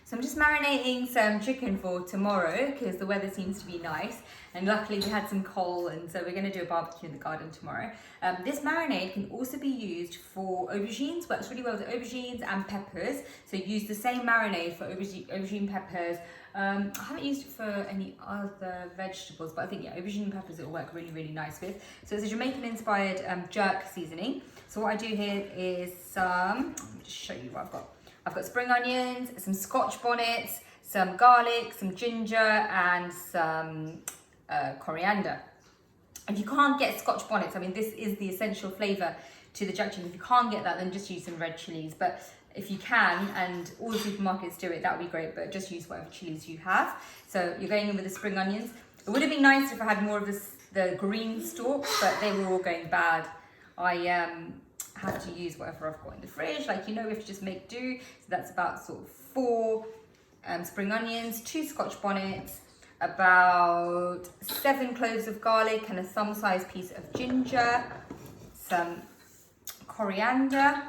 So I'm just marinating some chicken for tomorrow because the weather seems to be nice, and luckily we had some coal, and so we're going to do a barbecue in the garden tomorrow. This marinade can also be used for aubergines, works really well with aubergines and peppers. So use the same marinade for aubergine peppers. I haven't used it for any other vegetables, but I think, yeah, aubergine and peppers it will work really, really nice with. So it's a Jamaican inspired jerk seasoning. So what I do here is let me just show you what I've got. I've got spring onions, some Scotch bonnets, some garlic, some ginger, and some coriander. If you can't get Scotch bonnets, I mean, this is the essential flavour to the jerk chicken. If you can't get that, then just use some red chilies. But if you can, and all the supermarkets do it, that would be great, but just use whatever chilies you have. So you're going in with the spring onions. It would have been nice if I had more of the green stalks, but they were all going bad. I had to use whatever I've got in the fridge. Like, you know, we have to just make do. So that's about sort of 4 spring onions, 2 Scotch bonnets, about 7 cloves of garlic and a thumb-sized piece of ginger, some coriander.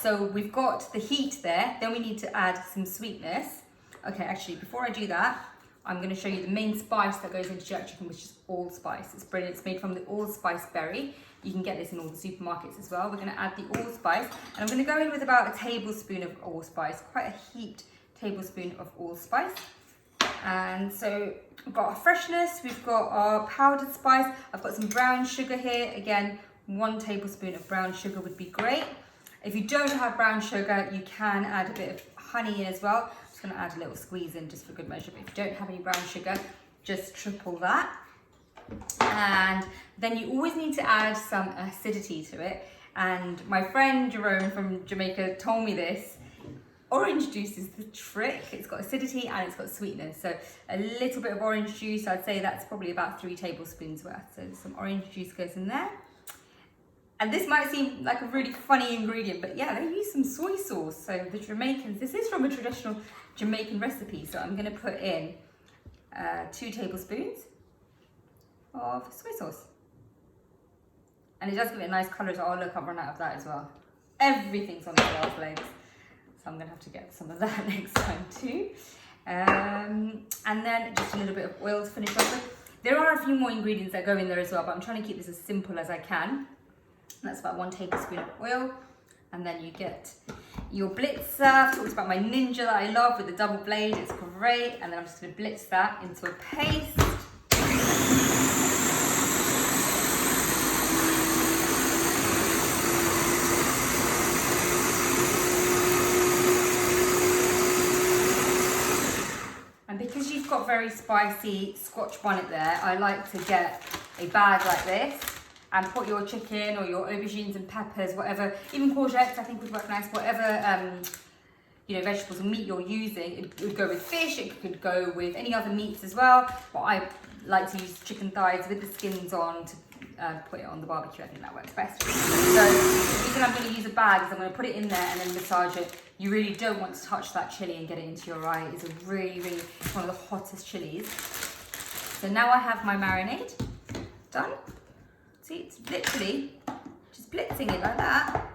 So we've got the heat there. Then we need to add some sweetness. Okay, actually, before I do that, I'm going to show you the main spice that goes into jerk chicken, which is allspice. It's brilliant. It's made from the allspice berry. You can get this in all the supermarkets as well. We're going to add the allspice, and I'm going to go in with about a tablespoon of allspice, quite a heaped tablespoon of allspice. And so we've got our freshness, we've got our powdered spice. I've got some brown sugar here. Again, 1 tablespoon of brown sugar would be great. If you don't have brown sugar, you can add a bit of honey in as well. I'm just going to add a little squeeze in just for good measure. But if you don't have any brown sugar, just triple that. And then you always need to add some acidity to it. And my friend Jerome from Jamaica told me this. Orange juice is the trick. It's got acidity and it's got sweetness. So a little bit of orange juice, I'd say that's probably about 3 tablespoons worth. So some orange juice goes in there. And this might seem like a really funny ingredient, but yeah, they use some soy sauce. So the Jamaicans, this is from a traditional Jamaican recipe. So I'm gonna put in 2 tablespoons of soy sauce. And it does give it a nice colour. Oh look, I've run out of that as well. Everything's on the last legs. So I'm gonna have to get some of that next time too. And then just a little bit of oil to finish off with. There are a few more ingredients that go in there as well, but I'm trying to keep this as simple as I can. That's about 1 tablespoon of oil. And then you get your blitzer. I've talked about my Ninja that I love with the double blade. It's great. And then I'm just gonna blitz that into a paste. And because you've got very spicy Scotch bonnet there, I like to get a bag like this and put your chicken or your aubergines and peppers, whatever, even courgettes I think would work nice, whatever you know, vegetables and meat you're using. It would go with fish, it could go with any other meats as well, but I like to use chicken thighs with the skins on to put it on the barbecue. I think that works best. So the reason I'm going to use a bag is I'm going to put it in there and then massage it. You really don't want to touch that chili and get it into your eye. It's a really, really, one of the hottest chilies. So now I have my marinade done. See, it's literally just blitzing it like that.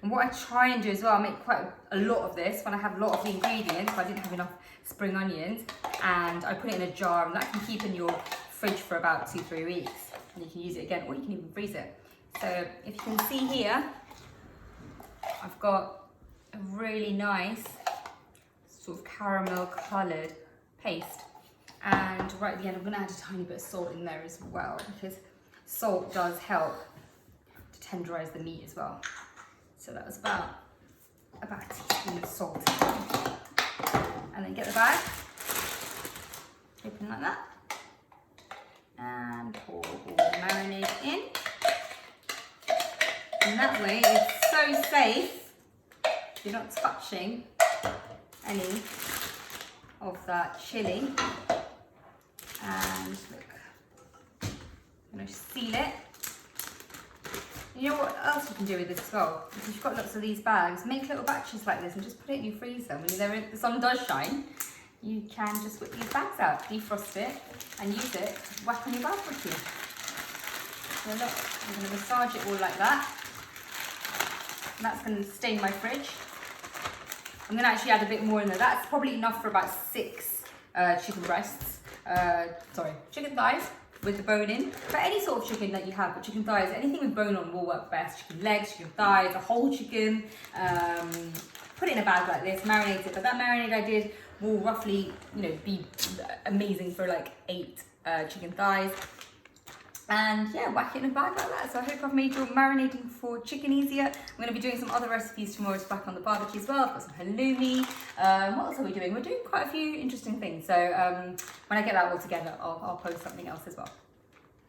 And what I try and do as well, I make quite a lot of this when I have a lot of the ingredients, but I didn't have enough spring onions, and I put it in a jar, and that can keep in your fridge for about 2-3 weeks, and you can use it again, or you can even freeze it. So if you can see here, I've got a really nice sort of caramel coloured paste, and right at the end I'm going to add a tiny bit of salt in there as well, because salt does help to tenderize the meat as well. So that was about a teaspoon of salt. And then get the bag, open like that, and pour all the marinade in. And that way it's so safe, you're not touching any of that chili. And look, I'm going to seal it. You know what else you can do with this as well? If you've got lots of these bags, make little batches like this and just put it in your freezer. When the sun does shine, you can just whip these bags out, defrost it, and use it to whack on your barbecue. So look, I'm going to massage it all like that. And that's going to stay in my fridge I'm gonna actually add a bit more in there. That's probably enough for about 6 chicken breasts, chicken thighs with the bone in. But any sort of chicken that you have, but chicken thighs, anything with bone on will work best. Chicken legs, chicken thighs, a whole chicken. Put it in a bag like this, marinate it. But that marinade I did will roughly, be amazing for like 8 chicken thighs. And yeah, whack it in a bag like that. So I hope I've made your marinating for chicken easier. I'm going to be doing some other recipes tomorrow to back on the barbecue as well. I've got some halloumi. What else are we doing? We're doing quite a few interesting things. So when I get that all together, I'll post something else as well.